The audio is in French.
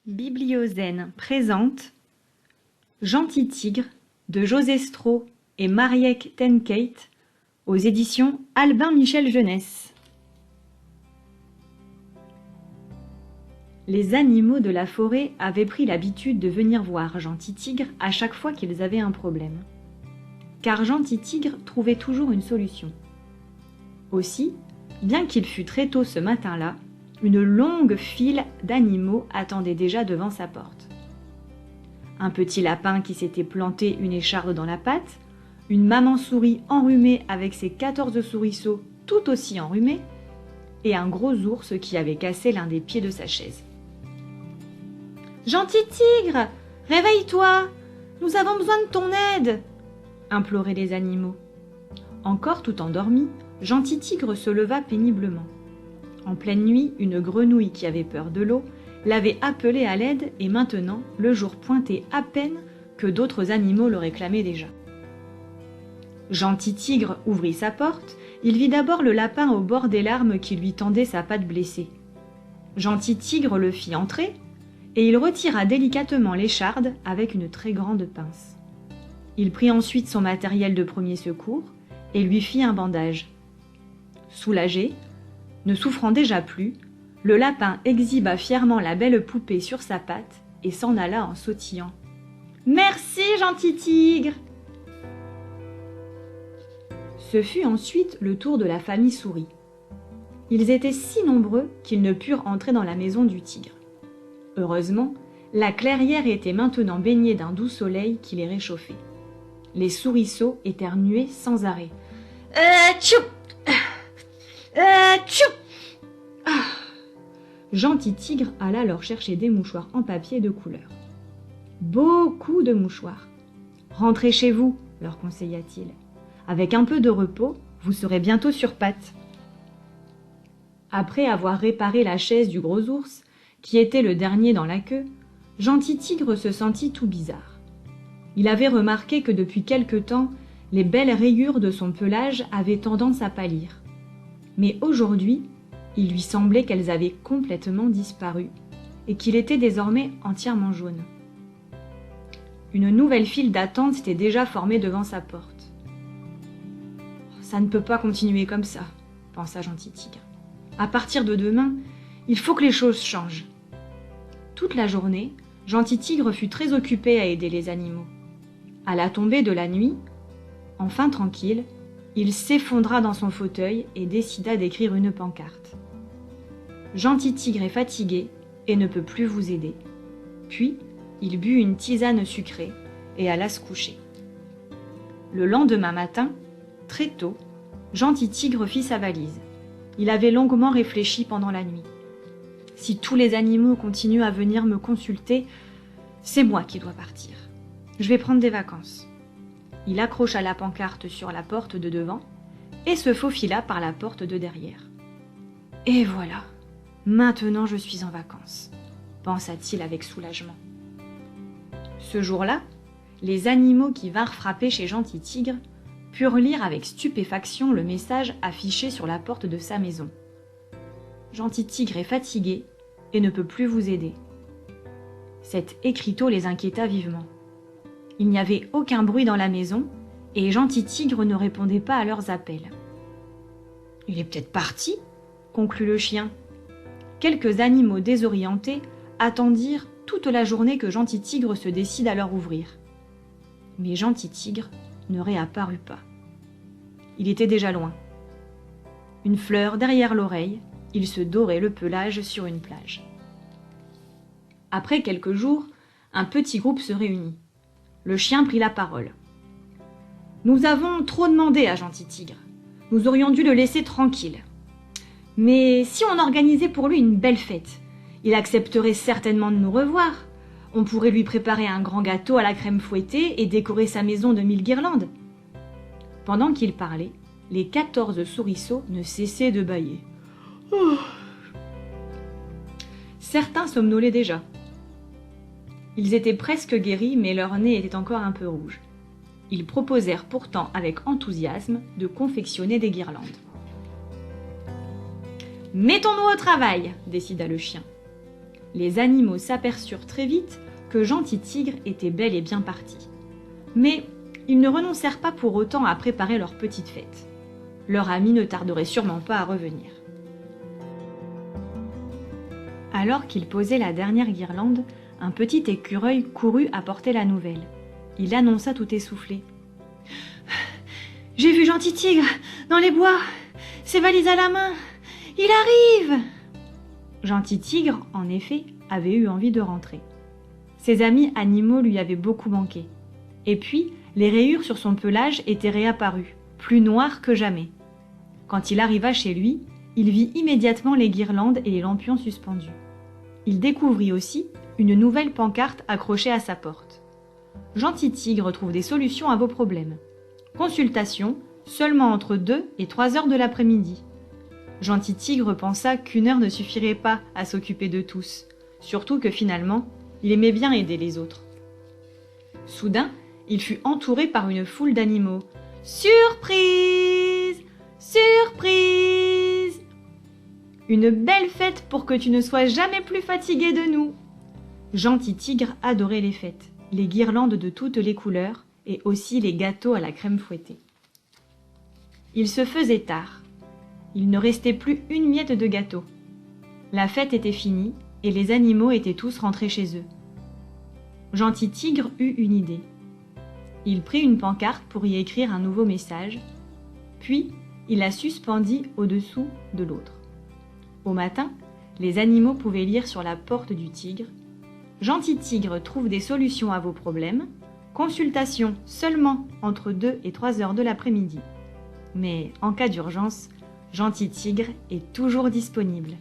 Bibliothèque présente Gentil tigre de José Straub et Marieke ten Cate aux éditions Albin Michel Jeunesse. Les animaux de la forêt avaient pris l'habitude de venir voir Gentil tigre à chaque fois qu'ils avaient un problème. Car Gentil tigre trouvait toujours une solution. Aussi, bien qu'il fût très tôt ce matin-là, une longue file d'animaux attendait déjà devant sa porte. Un petit lapin qui s'était planté une écharde dans la patte, une maman souris enrhumée avec ses 14 souriceaux tout aussi enrhumés, et un gros ours qui avait cassé l'un des pieds de sa chaise. « Gentil tigre, réveille-toi, nous avons besoin de ton aide !» imploraient les animaux. Encore tout endormi, Gentil tigre se leva péniblement. En pleine nuit, une grenouille qui avait peur de l'eau l'avait appelé à l'aide et maintenant, le jour pointait à peine que d'autres animaux le réclamaient déjà. Gentil tigre ouvrit sa porte, il vit d'abord le lapin au bord des larmes qui lui tendait sa patte blessée. Gentil tigre le fit entrer et il retira délicatement l'écharde avec une très grande pince. Il prit ensuite son matériel de premier secours et lui fit un bandage. Soulagé, ne souffrant déjà plus, le lapin exhiba fièrement la belle poupée sur sa patte et s'en alla en sautillant. « Merci, Gentil tigre !» Ce fut ensuite le tour de la famille souris. Ils étaient si nombreux qu'ils ne purent entrer dans la maison du tigre. Heureusement, la clairière était maintenant baignée d'un doux soleil qui les réchauffait. Les souriceaux éternuaient sans arrêt. Tchou! Tchou! Gentil tigre alla leur chercher des mouchoirs en papier de couleur. Beaucoup de mouchoirs. Rentrez chez vous, leur conseilla-t-il. Avec un peu de repos, vous serez bientôt sur pattes. Après avoir réparé la chaise du gros ours, qui était le dernier dans la queue, Gentil tigre se sentit tout bizarre. Il avait remarqué que depuis quelque temps, les belles rayures de son pelage avaient tendance à pâlir. Mais aujourd'hui, il lui semblait qu'elles avaient complètement disparu et qu'il était désormais entièrement jaune. Une nouvelle file d'attente s'était déjà formée devant sa porte. « Ça ne peut pas continuer comme ça, » pensa Gentil tigre. « À partir de demain, il faut que les choses changent. » Toute la journée, Gentil tigre fut très occupé à aider les animaux. À la tombée de la nuit, enfin tranquille, il s'effondra dans son fauteuil et décida d'écrire une pancarte. « Gentil tigre est fatigué et ne peut plus vous aider. » Puis, il but une tisane sucrée et alla se coucher. Le lendemain matin, très tôt, Gentil tigre fit sa valise. Il avait longuement réfléchi pendant la nuit. « Si tous les animaux continuent à venir me consulter, c'est moi qui dois partir. Je vais prendre des vacances. » Il accrocha la pancarte sur la porte de devant et se faufila par la porte de derrière. « Et voilà, maintenant je suis en vacances, » pensa-t-il avec soulagement. Ce jour-là, les animaux qui vinrent frapper chez Gentil tigre purent lire avec stupéfaction le message affiché sur la porte de sa maison. « Gentil tigre est fatigué et ne peut plus vous aider. » Cet écriteau les inquiéta vivement. Il n'y avait aucun bruit dans la maison et Gentil tigre ne répondait pas à leurs appels. « Il est peut-être parti » conclut le chien. Quelques animaux désorientés attendirent toute la journée que Gentil tigre se décide à leur ouvrir. Mais Gentil tigre ne réapparut pas. Il était déjà loin. Une fleur derrière l'oreille, il se dorait le pelage sur une plage. Après quelques jours, un petit groupe se réunit. Le chien prit la parole. « Nous avons trop demandé à Gentil tigre. Nous aurions dû le laisser tranquille. Mais si on organisait pour lui une belle fête, il accepterait certainement de nous revoir. On pourrait lui préparer un grand gâteau à la crème fouettée et décorer sa maison de 1000 guirlandes. » Pendant qu'il parlait, les 14 souriceaux ne cessaient de bâiller. Certains somnolaient déjà. Ils étaient presque guéris, mais leur nez était encore un peu rouge. Ils proposèrent pourtant avec enthousiasme de confectionner des guirlandes. « Mettons-nous au travail !» décida le chien. Les animaux s'aperçurent très vite que Gentil Tigre était bel et bien parti. Mais ils ne renoncèrent pas pour autant à préparer leur petite fête. Leur ami ne tarderait sûrement pas à revenir. Alors qu'il posait la dernière guirlande, un petit écureuil courut apporter la nouvelle. Il annonça tout essoufflé. « J'ai vu Gentil Tigre dans les bois, ses valises à la main. Il arrive !» Gentil Tigre, en effet, avait eu envie de rentrer. Ses amis animaux lui avaient beaucoup manqué. Et puis, les rayures sur son pelage étaient réapparues, plus noires que jamais. Quand il arriva chez lui, il vit immédiatement les guirlandes et les lampions suspendus. Il découvrit aussi une nouvelle pancarte accrochée à sa porte. Gentil Tigre trouve des solutions à vos problèmes. Consultation seulement entre 2 et 3 heures de l'après-midi. Gentil Tigre pensa qu'1 heure ne suffirait pas à s'occuper de tous, surtout que finalement, il aimait bien aider les autres. Soudain, il fut entouré par une foule d'animaux. « Surprise! Surprise! Une belle fête pour que tu ne sois jamais plus fatigué de nous !» Gentil Tigre adorait les fêtes, les guirlandes de toutes les couleurs et aussi les gâteaux à la crème fouettée. Il se faisait tard. Il ne restait plus une miette de gâteau. La fête était finie et les animaux étaient tous rentrés chez eux. Gentil Tigre eut une idée. Il prit une pancarte pour y écrire un nouveau message, puis il la suspendit au-dessous de l'autre. Au matin, les animaux pouvaient lire sur la porte du tigre « Gentil Tigre trouve des solutions à vos problèmes, consultation seulement entre 2 et 3 heures de l'après-midi. Mais en cas d'urgence, Gentil Tigre est toujours disponible. »